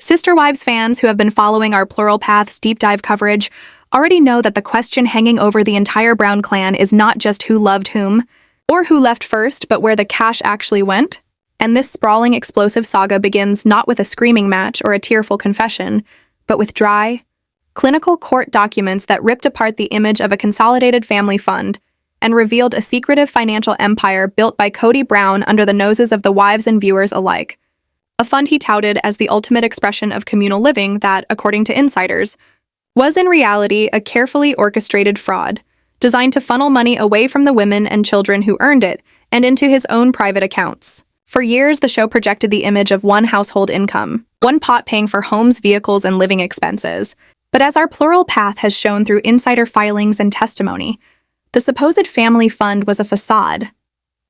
Sister Wives fans who have been following our Plural Path's deep dive coverage already know that the question hanging over the entire Brown clan is not just who loved whom, or who left first, but where the cash actually went. And this sprawling, explosive saga begins not with a screaming match or a tearful confession, but with dry, clinical court documents that ripped apart the image of a consolidated family fund and revealed a secretive financial empire built by Kody Brown under the noses of the wives and viewers alike. A fund he touted as the ultimate expression of communal living that, according to insiders, was in reality a carefully orchestrated fraud, designed to funnel money away from the women and children who earned it and into his own private accounts. For years, the show projected the image of one household income, one pot paying for homes, vehicles, and living expenses. But as our Plural Path has shown through insider filings and testimony, the supposed family fund was a facade,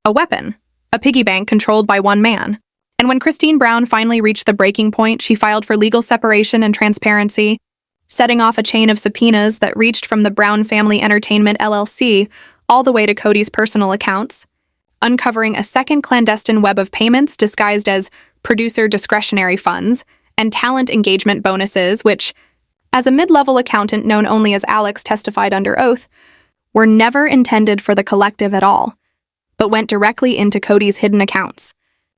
a weapon, a piggy bank controlled by one man. And when Christine Brown finally reached the breaking point, she filed for legal separation and transparency, setting off a chain of subpoenas that reached from the Brown Family Entertainment LLC all the way to Kody's personal accounts, uncovering a second clandestine web of payments disguised as producer discretionary funds and talent engagement bonuses, which, as a mid-level accountant known only as Alex testified under oath, were never intended for the collective at all, but went directly into Kody's hidden accounts,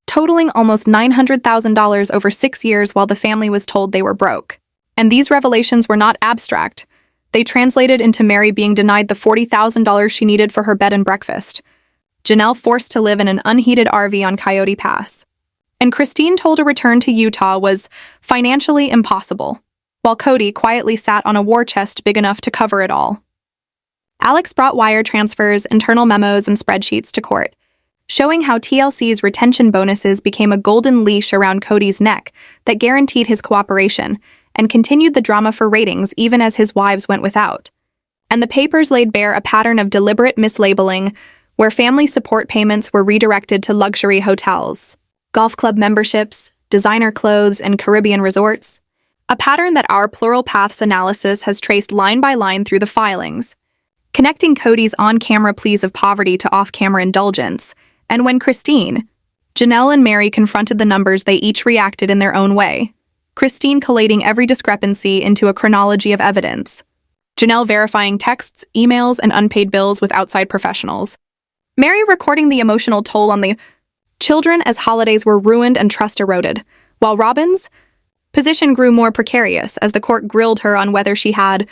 totaling almost $900,000 over 6 years while the family was told they were broke. And these revelations were not abstract. They translated into Mary being denied the $40,000 she needed for her bed and breakfast, Janelle forced to live in an unheated RV on Coyote Pass, and Christine told a return to Utah was financially impossible, while Kody quietly sat on a war chest big enough to cover it all. Alex brought wire transfers, internal memos, and spreadsheets to court, showing how TLC's retention bonuses became a golden leash around Kody's neck that guaranteed his cooperation and continued the drama for ratings even as his wives went without. And the papers laid bare a pattern of deliberate mislabeling where family support payments were redirected to luxury hotels, golf club memberships, designer clothes, and Caribbean resorts, a pattern that our Plural Path's analysis has traced line by line through the filings, connecting Kody's on-camera pleas of poverty to off-camera indulgence. And when Christine, Janelle, and Mary confronted the numbers, they each reacted in their own way, Christine collating every discrepancy into a chronology of evidence, Janelle verifying texts, emails, and unpaid bills with outside professionals, Mary recording the emotional toll on the children as holidays were ruined and trust eroded, while Robyn's position grew more precarious as the court grilled her on whether she had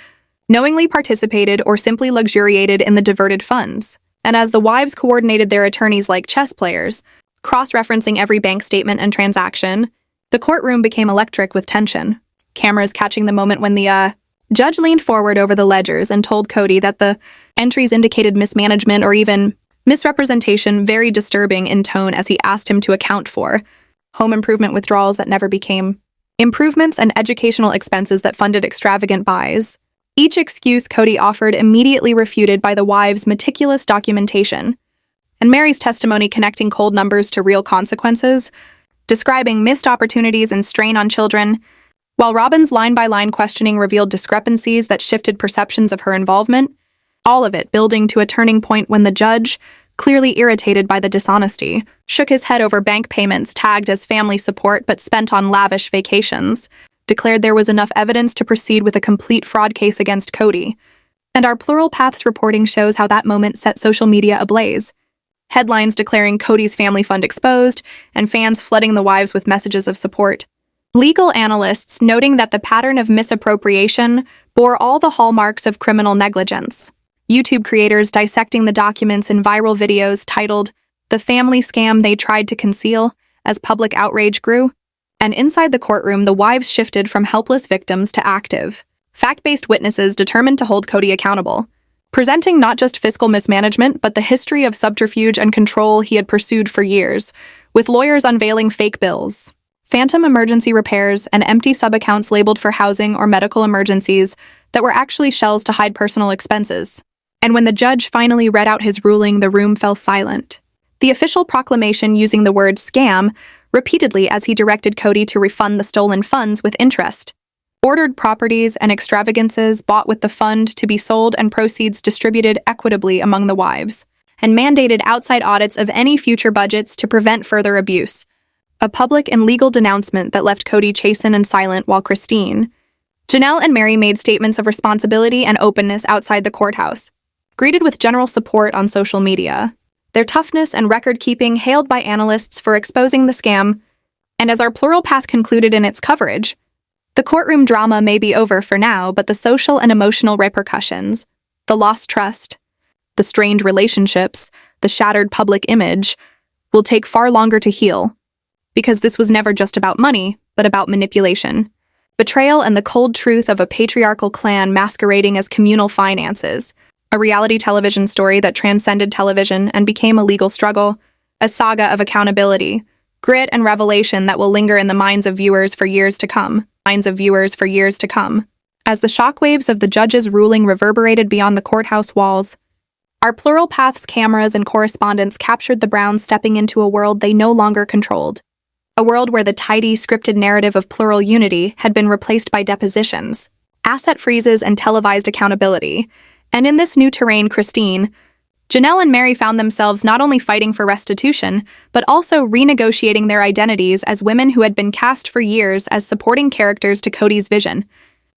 knowingly participated or simply luxuriated in the diverted funds. And as the wives coordinated their attorneys like chess players, cross-referencing every bank statement and transaction, the courtroom became electric with tension, cameras catching the moment when the judge leaned forward over the ledgers and told Kody that the entries indicated mismanagement or even misrepresentation, very disturbing in tone as he asked him to account for home improvement withdrawals that never became improvements and educational expenses that funded extravagant buys. Each excuse Kody offered immediately refuted by the wives' meticulous documentation, and Mary's testimony connecting cold numbers to real consequences, describing missed opportunities and strain on children, while Robyn's line-by-line questioning revealed discrepancies that shifted perceptions of her involvement, all of it building to a turning point when the judge, clearly irritated by the dishonesty, shook his head over bank payments tagged as family support but spent on lavish vacations, declared there was enough evidence to proceed with a complete fraud case against Kody. And our Plural Path's reporting shows how that moment set social media ablaze. Headlines declaring Kody's family fund exposed, and fans flooding the wives with messages of support. Legal analysts noting that the pattern of misappropriation bore all the hallmarks of criminal negligence. YouTube creators dissecting the documents in viral videos titled "The Family Scam They Tried to Conceal" as public outrage grew. And inside the courtroom, the wives shifted from helpless victims to active, fact-based witnesses determined to hold Kody accountable, presenting not just fiscal mismanagement, but the history of subterfuge and control he had pursued for years, with lawyers unveiling fake bills, phantom emergency repairs, and empty sub-accounts labeled for housing or medical emergencies that were actually shells to hide personal expenses. And when the judge finally read out his ruling, the room fell silent. The official proclamation using the word scam repeatedly as he directed Kody to refund the stolen funds with interest, ordered properties and extravagances bought with the fund to be sold and proceeds distributed equitably among the wives, and mandated outside audits of any future budgets to prevent further abuse. a public and legal denouncement that left Kody chastened and silent while Christine, Janelle and Mary made statements of responsibility and openness outside the courthouse, greeted with general support on social media. Their toughness and record-keeping hailed by analysts for exposing the scam, and as Our Plural Path concluded in its coverage, the courtroom drama may be over for now, but the social and emotional repercussions, the lost trust, the strained relationships, the shattered public image, will take far longer to heal, because this was never just about money, but about manipulation, betrayal, and the cold truth of a patriarchal clan masquerading as communal finances, a reality television story that transcended television and became a legal struggle, a saga of accountability, grit, and revelation that will linger in the minds of viewers for years to come. As the shockwaves of the judge's ruling reverberated beyond the courthouse walls, Our Plural Path's cameras and correspondents captured the Browns stepping into a world they no longer controlled. A world where the tidy, scripted narrative of plural unity had been replaced by depositions, asset freezes, and televised accountability. And in this new terrain, Christine, Janelle, and Mary found themselves not only fighting for restitution, but also renegotiating their identities as women who had been cast for years as supporting characters to Kody's vision.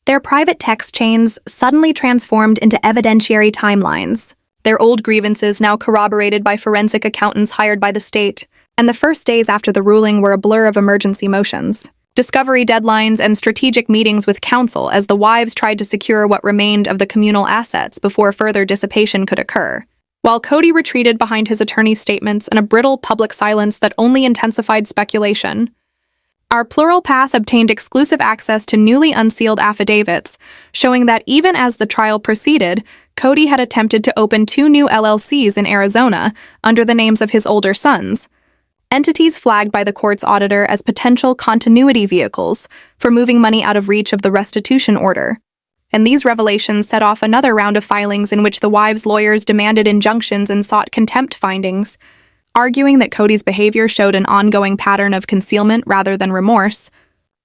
Their private text chains suddenly transformed into evidentiary timelines, their old grievances now corroborated by forensic accountants hired by the state, and the first days after the ruling were a blur of emergency motions, discovery deadlines, and strategic meetings with counsel as the wives tried to secure what remained of the communal assets before further dissipation could occur. While Kody retreated behind his attorney's statements and a brittle public silence that only intensified speculation, Our Plural Path obtained exclusive access to newly unsealed affidavits, showing that even as the trial proceeded, Kody had attempted to open 2 new LLCs in Arizona under the names of his older sons, entities flagged by the court's auditor as potential continuity vehicles for moving money out of reach of the restitution order. And these revelations set off another round of filings in which the wives' lawyers demanded injunctions and sought contempt findings, arguing that Kody's behavior showed an ongoing pattern of concealment rather than remorse.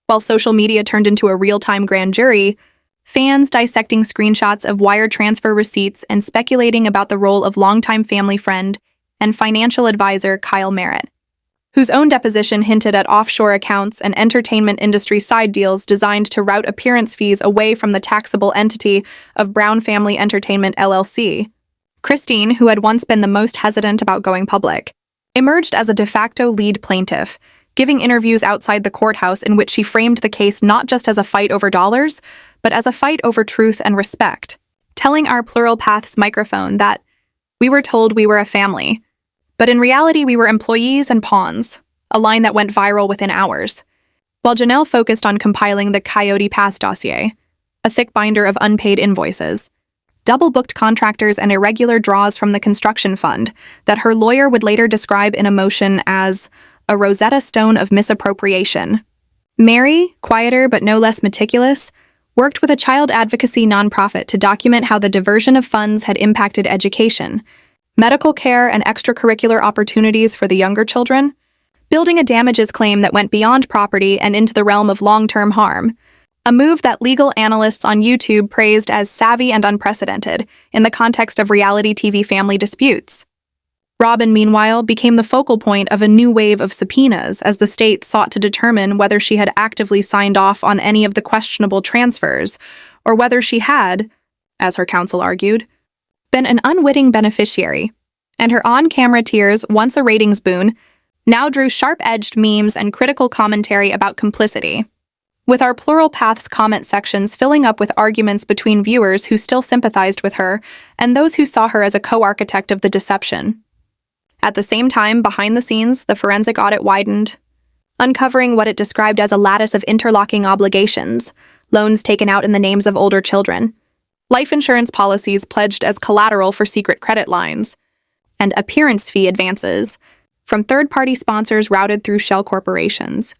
While social media turned into a real-time grand jury, fans dissecting screenshots of wire transfer receipts and speculating about the role of longtime family friend and financial advisor Kyle Merritt, whose own deposition hinted at offshore accounts and entertainment industry side deals designed to route appearance fees away from the taxable entity of Brown Family Entertainment LLC. Christine, who had once been the most hesitant about going public, emerged as a de facto lead plaintiff, giving interviews outside the courthouse in which she framed the case not just as a fight over dollars, but as a fight over truth and respect, telling Our Plural Path's microphone that we were told we were a family, but in reality we were employees and pawns, a line that went viral within hours. While Janelle focused on compiling the Kody Pass dossier, a thick binder of unpaid invoices, double-booked contractors, and irregular draws from the construction fund that her lawyer would later describe in a motion as a Rosetta Stone of misappropriation. Mary, quieter but no less meticulous, worked with a child advocacy nonprofit to document how the diversion of funds had impacted education, medical care, and extracurricular opportunities for the younger children, building a damages claim that went beyond property and into the realm of long-term harm, a move that legal analysts on YouTube praised as savvy and unprecedented in the context of reality TV family disputes. Robyn, meanwhile, became the focal point of a new wave of subpoenas as the state sought to determine whether she had actively signed off on any of the questionable transfers, or whether she had, as her counsel argued, been an unwitting beneficiary, and her on-camera tears, once a ratings boon, now drew sharp-edged memes and critical commentary about complicity, with Our Plural Path's comment sections filling up with arguments between viewers who still sympathized with her and those who saw her as a co-architect of the deception. At the same time, behind the scenes, the forensic audit widened, uncovering what it described as a lattice of interlocking obligations, loans taken out in the names of older children, life insurance policies pledged as collateral for secret credit lines, and appearance fee advances from third-party sponsors routed through shell corporations.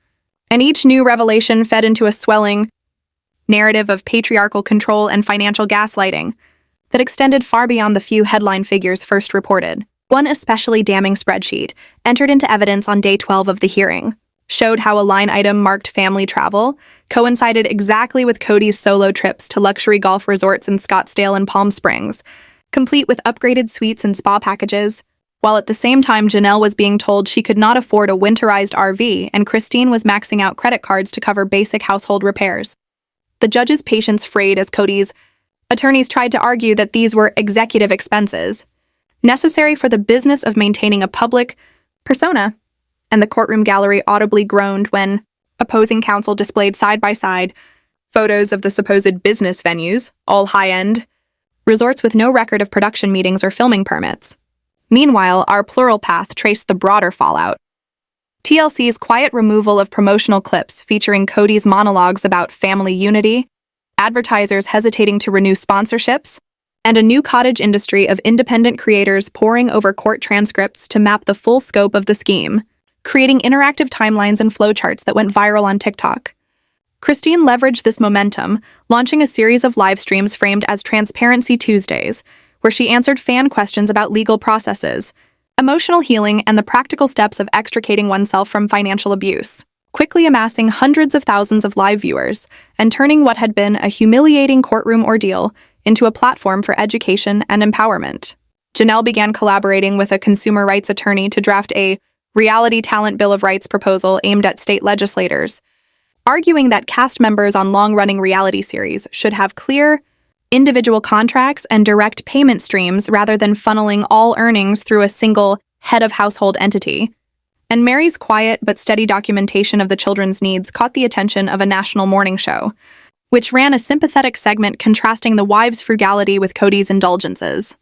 And each new revelation fed into a swelling narrative of patriarchal control and financial gaslighting that extended far beyond the few headline figures first reported. One especially damning spreadsheet, entered into evidence on day 12 of the hearing, showed how a line item marked family travel coincided exactly with Kody's solo trips to luxury golf resorts in Scottsdale and Palm Springs, complete with upgraded suites and spa packages, while at the same time Janelle was being told she could not afford a winterized RV and Christine was maxing out credit cards to cover basic household repairs. The judge's patience frayed as Kody's attorneys tried to argue that these were executive expenses, necessary for the business of maintaining a public persona, and the courtroom gallery audibly groaned when opposing counsel displayed side-by-side photos of the supposed business venues, all high-end resorts with no record of production meetings or filming permits. Meanwhile, Our Plural Path traced the broader fallout. TLC's quiet removal of promotional clips featuring Kody's monologues about family unity, advertisers hesitating to renew sponsorships, and a new cottage industry of independent creators poring over court transcripts to map the full scope of the scheme, creating interactive timelines and flowcharts that went viral on TikTok. Christine leveraged this momentum, launching a series of live streams framed as Transparency Tuesdays, where she answered fan questions about legal processes, emotional healing, and the practical steps of extricating oneself from financial abuse, quickly amassing hundreds of thousands of live viewers and turning what had been a humiliating courtroom ordeal into a platform for education and empowerment. Janelle began collaborating with a consumer rights attorney to draft a reality talent Bill of Rights proposal aimed at state legislators, arguing that cast members on long-running reality series should have clear, individual contracts and direct payment streams rather than funneling all earnings through a single head of household entity. And Mary's quiet but steady documentation of the children's needs caught the attention of a national morning show, which ran a sympathetic segment contrasting the wives' frugality with Kody's indulgences.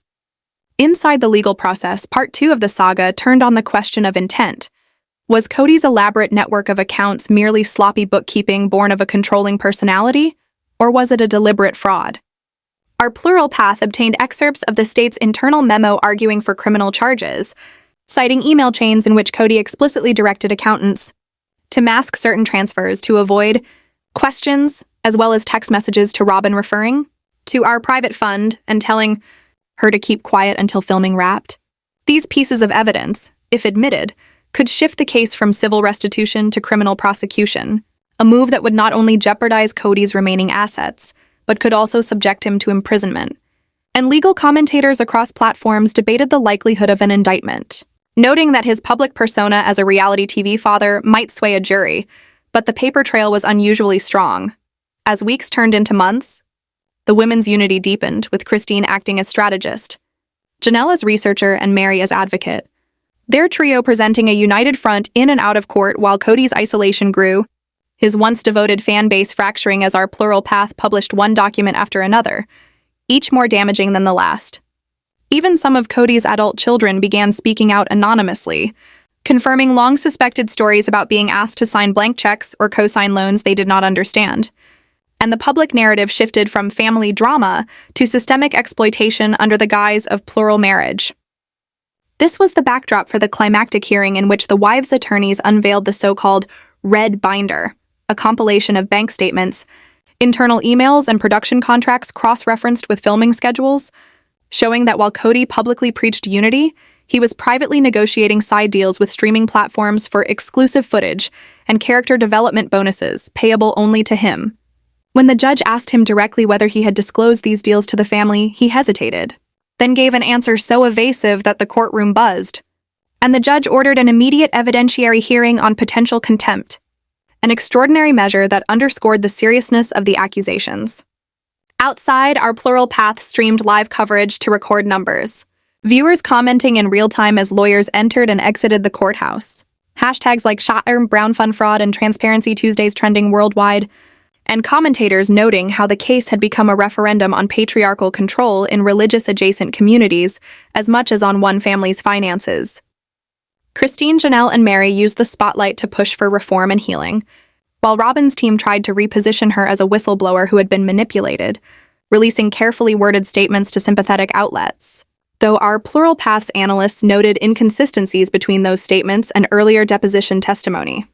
Inside the legal process, part 2 of the saga turned on the question of intent. Was Kody's elaborate network of accounts merely sloppy bookkeeping born of a controlling personality, or was it a deliberate fraud? Our Plural Path obtained excerpts of the state's internal memo arguing for criminal charges, citing email chains in which Kody explicitly directed accountants to mask certain transfers to avoid questions, as well as text messages to Robyn referring to our private fund and telling her to keep quiet until filming wrapped. These pieces of evidence, if admitted, could shift the case from civil restitution to criminal prosecution, a move that would not only jeopardize Kody's remaining assets, but could also subject him to imprisonment. And legal commentators across platforms debated the likelihood of an indictment, noting that his public persona as a reality TV father might sway a jury, but the paper trail was unusually strong. As weeks turned into months, the women's unity deepened, with Christine acting as strategist, Janelle as researcher, and Mary as advocate. Their trio presenting a united front in and out of court while Kody's isolation grew, his once devoted fan base fracturing as Our Plural Path published one document after another, each more damaging than the last. Even some of Kody's adult children began speaking out anonymously, confirming long-suspected stories about being asked to sign blank checks or co-sign loans they did not understand. And the public narrative shifted from family drama to systemic exploitation under the guise of plural marriage. This was the backdrop for the climactic hearing in which the wives' attorneys unveiled the so-called Red Binder, a compilation of bank statements, internal emails, and production contracts cross-referenced with filming schedules, showing that while Kody publicly preached unity, he was privately negotiating side deals with streaming platforms for exclusive footage and character development bonuses payable only to him. When the judge asked him directly whether he had disclosed these deals to the family, he hesitated, then gave an answer so evasive that the courtroom buzzed, and the judge ordered an immediate evidentiary hearing on potential contempt, an extraordinary measure that underscored the seriousness of the accusations. Outside, Our Plural Path streamed live coverage to record numbers, viewers commenting in real time as lawyers entered and exited the courthouse. Hashtags like Brown Fund Fraud and Transparency Tuesdays trending worldwide, and commentators noting how the case had become a referendum on patriarchal control in religious-adjacent communities as much as on one family's finances. Christine, Janelle, and Mary used the spotlight to push for reform and healing, while Robyn's team tried to reposition her as a whistleblower who had been manipulated, releasing carefully worded statements to sympathetic outlets. Though Our Plural Path's analysts noted inconsistencies between those statements and earlier deposition testimony.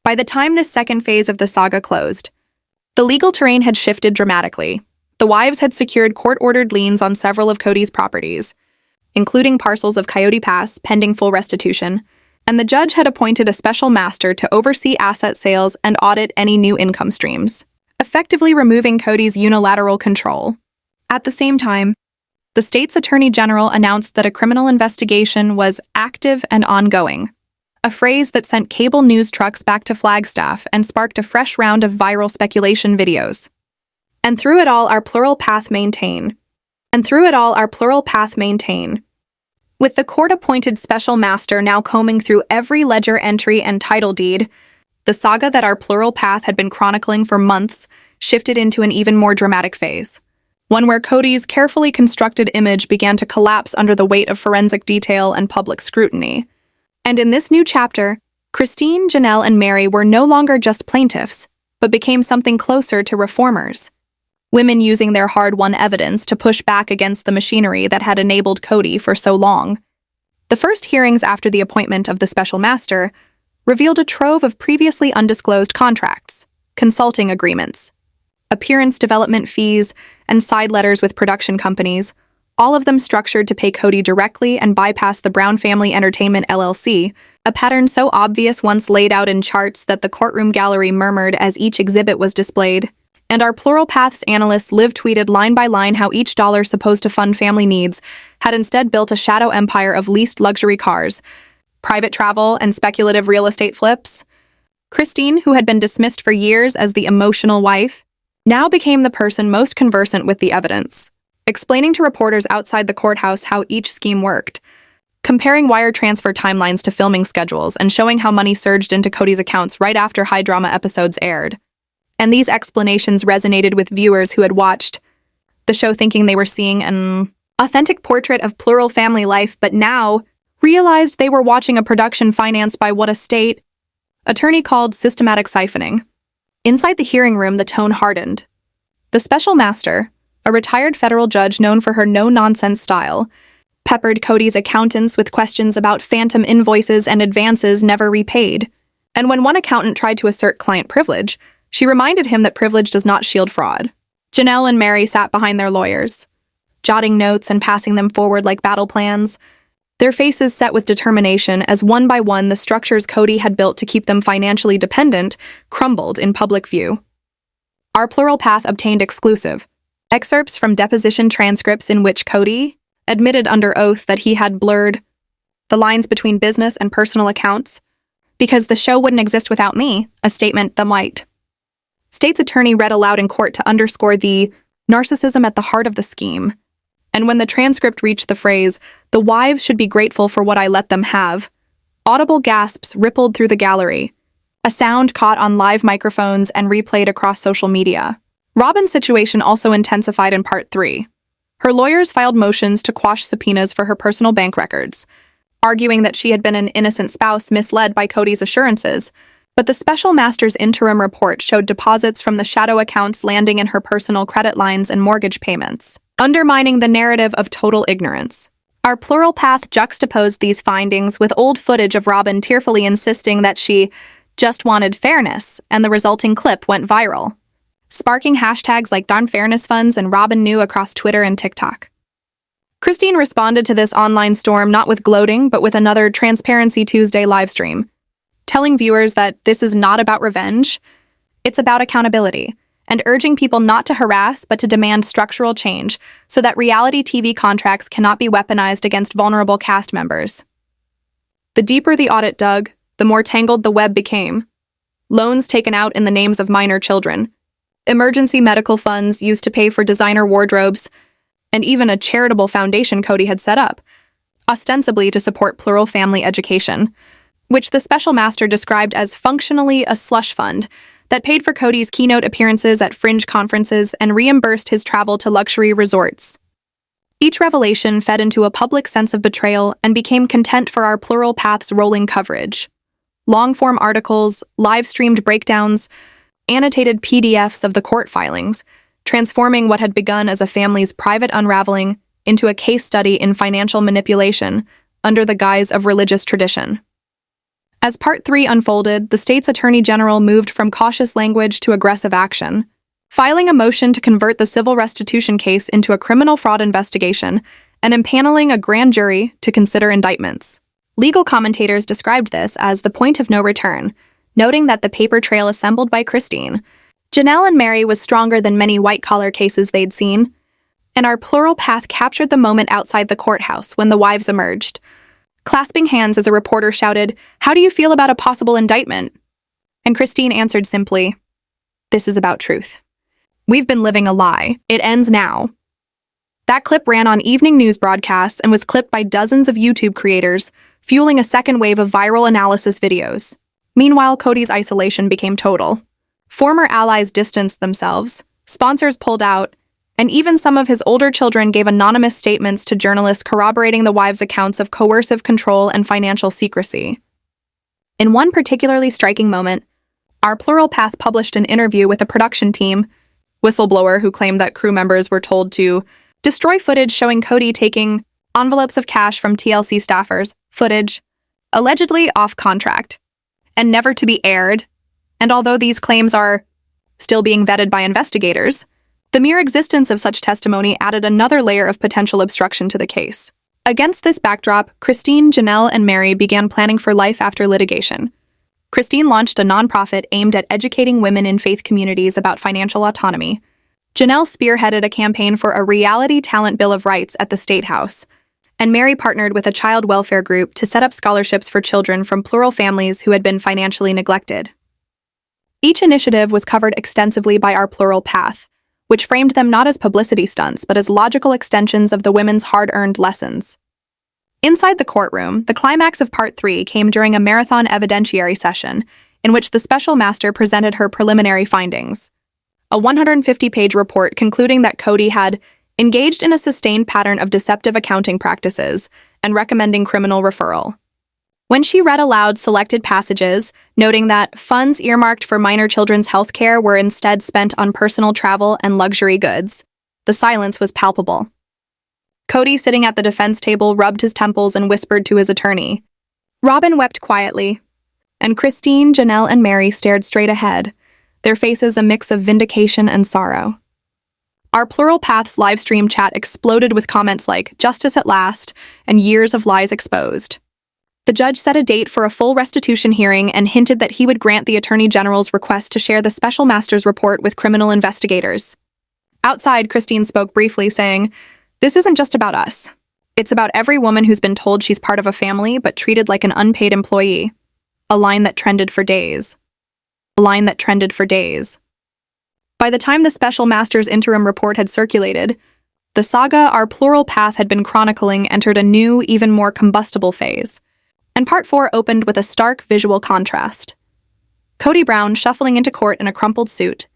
By the time this second phase of the saga closed, the legal terrain had shifted dramatically. The wives had secured court-ordered liens on several of Kody's properties, including parcels of Coyote Pass pending full restitution, and the judge had appointed a special master to oversee asset sales and audit any new income streams, effectively removing Kody's unilateral control. At the same time, the state's attorney general announced that a criminal investigation was active and ongoing, a phrase that sent cable news trucks back to Flagstaff and sparked a fresh round of viral speculation videos. And through it all, our plural path maintain. With the court-appointed special master now combing through every ledger entry and title deed, the saga that our plural path had been chronicling for months shifted into an even more dramatic phase, one where Kody's carefully constructed image began to collapse under the weight of forensic detail and public scrutiny. And in this new chapter, Christine, Janelle, and Mary were no longer just plaintiffs, but became something closer to reformers. Women using their hard-won evidence to push back against the machinery that had enabled Kody for so long. The first hearings after the appointment of the special master revealed a trove of previously undisclosed contracts, consulting agreements, appearance development fees, and side letters with production companies, all of them structured to pay Kody directly and bypass the Brown Family Entertainment LLC, a pattern so obvious once laid out in charts that the courtroom gallery murmured as each exhibit was displayed. And our Plural Path's analysts live-tweeted line by line how each dollar supposed to fund family needs had instead built a shadow empire of leased luxury cars, private travel, and speculative real estate flips. Christine, who had been dismissed for years as the emotional wife, now became the person most conversant with the evidence, explaining to reporters outside the courthouse how each scheme worked, comparing wire transfer timelines to filming schedules, and showing how money surged into Kody's accounts right after high-drama episodes aired. And these explanations resonated with viewers who had watched the show thinking they were seeing an authentic portrait of plural family life, but now realized they were watching a production financed by what a state attorney called systematic siphoning. Inside the hearing room, the tone hardened. The special master, a retired federal judge known for her no-nonsense style, peppered Kody's accountants with questions about phantom invoices and advances never repaid. And when one accountant tried to assert client privilege, she reminded him that privilege does not shield fraud. Janelle and Mary sat behind their lawyers, jotting notes and passing them forward like battle plans, their faces set with determination as one by one the structures Kody had built to keep them financially dependent crumbled in public view. Our Plural Path obtained exclusive excerpts from deposition transcripts in which Kody admitted under oath that he had blurred the lines between business and personal accounts, because the show wouldn't exist without me, a statement that might. State's attorney read aloud in court to underscore the narcissism at the heart of the scheme. And when the transcript reached the phrase, "The wives should be grateful for what I let them have," audible gasps rippled through the gallery, a sound caught on live microphones and replayed across social media. Robyn's situation also intensified in Part 3. Her lawyers filed motions to quash subpoenas for her personal bank records, arguing that she had been an innocent spouse misled by Kody's assurances, but the special master's interim report showed deposits from the shadow accounts landing in her personal credit lines and mortgage payments, undermining the narrative of total ignorance. Our Plural Path juxtaposed these findings with old footage of Robyn tearfully insisting that she just wanted fairness, and the resulting clip went viral, sparking hashtags like Darn Fairness Funds and Robyn Knew across Twitter and TikTok. Christine responded to this online storm not with gloating, but with another Transparency Tuesday livestream, telling viewers that this is not about revenge, it's about accountability, and urging people not to harass but to demand structural change so that reality TV contracts cannot be weaponized against vulnerable cast members. The deeper the audit dug, the more tangled the web became. Loans taken out in the names of minor children, emergency medical funds used to pay for designer wardrobes, and even a charitable foundation Kody had set up, ostensibly to support plural family education, which the special master described as functionally a slush fund that paid for Kody's keynote appearances at fringe conferences and reimbursed his travel to luxury resorts. Each revelation fed into a public sense of betrayal and became content for our Plural Path's rolling coverage. Long-form articles, live-streamed breakdowns, annotated PDFs of the court filings, transforming what had begun as a family's private unraveling into a case study in financial manipulation under the guise of religious tradition. As Part 3 unfolded, the state's attorney general moved from cautious language to aggressive action, filing a motion to convert the civil restitution case into a criminal fraud investigation and impaneling a grand jury to consider indictments. Legal commentators described this as the point of no return, noting that the paper trail assembled by Christine, Janelle and Mary was stronger than many white-collar cases they'd seen. And Our Plural Path captured the moment outside the courthouse when the wives emerged. Clasping hands as a reporter shouted, "How do you feel about a possible indictment?" And Christine answered simply, "This is about truth. We've been living a lie. It ends now." That clip ran on evening news broadcasts and was clipped by dozens of YouTube creators, fueling a second wave of viral analysis videos. Meanwhile, Kody's isolation became total. Former allies distanced themselves, sponsors pulled out, and even some of his older children gave anonymous statements to journalists corroborating the wives' accounts of coercive control and financial secrecy. In one particularly striking moment, Our Plural Path published an interview with a production team, whistleblower who claimed that crew members were told to destroy footage showing Kody taking envelopes of cash from TLC staffers, footage allegedly off contract, and never to be aired. And although these claims are still being vetted by investigators, the mere existence of such testimony added another layer of potential obstruction to the case. Against this backdrop, Christine, Janelle, and Mary began planning for life after litigation. Christine launched a nonprofit aimed at educating women in faith communities about financial autonomy. Janelle spearheaded a campaign for a reality talent bill of rights at the State House, and Mary partnered with a child welfare group to set up scholarships for children from plural families who had been financially neglected. Each initiative was covered extensively by Our Plural Path, which framed them not as publicity stunts, but as logical extensions of the women's hard-earned lessons. Inside the courtroom, the climax of Part 3 came during a marathon evidentiary session, in which the special master presented her preliminary findings. A 150-page report concluding that Kody had engaged in a sustained pattern of deceptive accounting practices and recommending criminal referral. When she read aloud selected passages, noting that funds earmarked for minor children's health care were instead spent on personal travel and luxury goods, the silence was palpable. Kody, sitting at the defense table, rubbed his temples and whispered to his attorney. Robyn wept quietly, and Christine, Janelle, and Mary stared straight ahead, their faces a mix of vindication and sorrow. Our Plural Path's livestream chat exploded with comments like, "Justice at last," and "Years of lies exposed." The judge set a date for a full restitution hearing and hinted that he would grant the Attorney General's request to share the special master's report with criminal investigators. Outside, Christine spoke briefly, saying, "This isn't just about us. It's about every woman who's been told she's part of a family but treated like an unpaid employee." A line that trended for days. A line that trended for days. By the time the special master's interim report had circulated, the saga Our Plural Path had been chronicling entered a new, even more combustible phase. And Part 4 opened with a stark visual contrast. Kody Brown shuffling into court in a crumpled suit,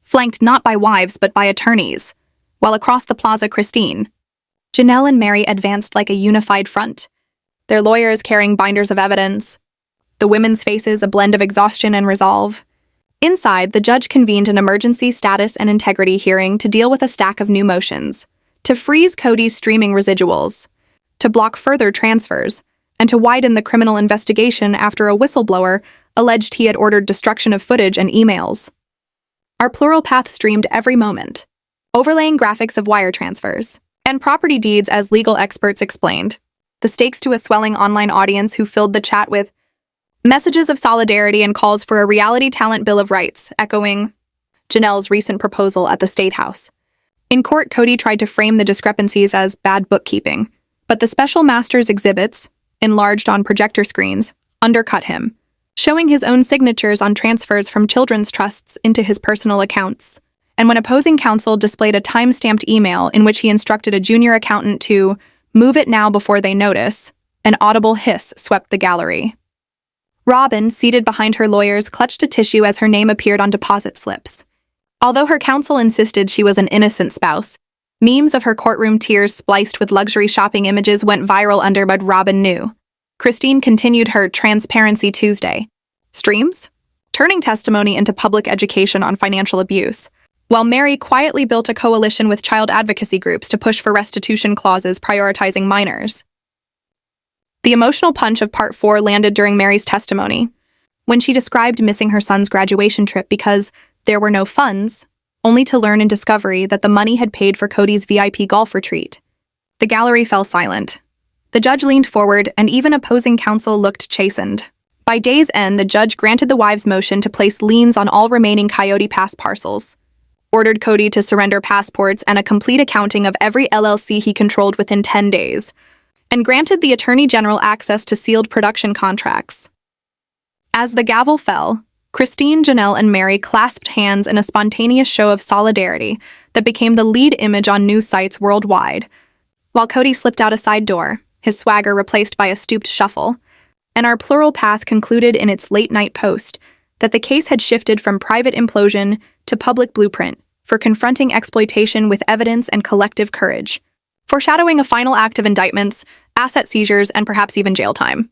flanked not by wives but by attorneys, while across the plaza Christine, Janelle, and Mary advanced like a unified front, their lawyers carrying binders of evidence, the women's faces a blend of exhaustion and resolve. Inside, the judge convened an emergency status and integrity hearing to deal with a stack of new motions, to freeze Kody's streaming residuals, to block further transfers, and to widen the criminal investigation after a whistleblower alleged he had ordered destruction of footage and emails. Our Plural Path streamed every moment, overlaying graphics of wire transfers and property deeds as legal experts explained, the stakes to a swelling online audience who filled the chat with messages of solidarity and calls for a reality talent bill of rights, echoing Janelle's recent proposal at the State House. In court, Kody tried to frame the discrepancies as bad bookkeeping, but the special master's exhibits, enlarged on projector screens, undercut him, showing his own signatures on transfers from children's trusts into his personal accounts. And when opposing counsel displayed a time-stamped email in which he instructed a junior accountant to move it now before they notice, an audible hiss swept the gallery. Robyn, seated behind her lawyers, clutched a tissue as her name appeared on deposit slips. Although her counsel insisted she was an innocent spouse, memes of her courtroom tears spliced with luxury shopping images went viral under what Robyn knew. Christine continued her Transparency Tuesday streams, turning testimony into public education on financial abuse, while Mary quietly built a coalition with child advocacy groups to push for restitution clauses prioritizing minors. The emotional punch of Part 4 landed during Mary's testimony, when she described missing her son's graduation trip because there were no funds, only to learn in discovery that the money had paid for Kody's VIP golf retreat. The gallery fell silent. The judge leaned forward, and even opposing counsel looked chastened. By day's end, the judge granted the wives' motion to place liens on all remaining Coyote Pass parcels. ordered Kody to surrender passports and a complete accounting of every LLC he controlled within 10 days, and granted the Attorney General access to sealed production contracts. As the gavel fell, Christine, Janelle, and Mary clasped hands in a spontaneous show of solidarity that became the lead image on news sites worldwide, while Kody slipped out a side door, his swagger replaced by a stooped shuffle, and Our Plural Path concluded in its late-night post that the case had shifted from private implosion to public blueprint for confronting exploitation with evidence and collective courage, foreshadowing a final act of indictments, asset seizures, and perhaps even jail time.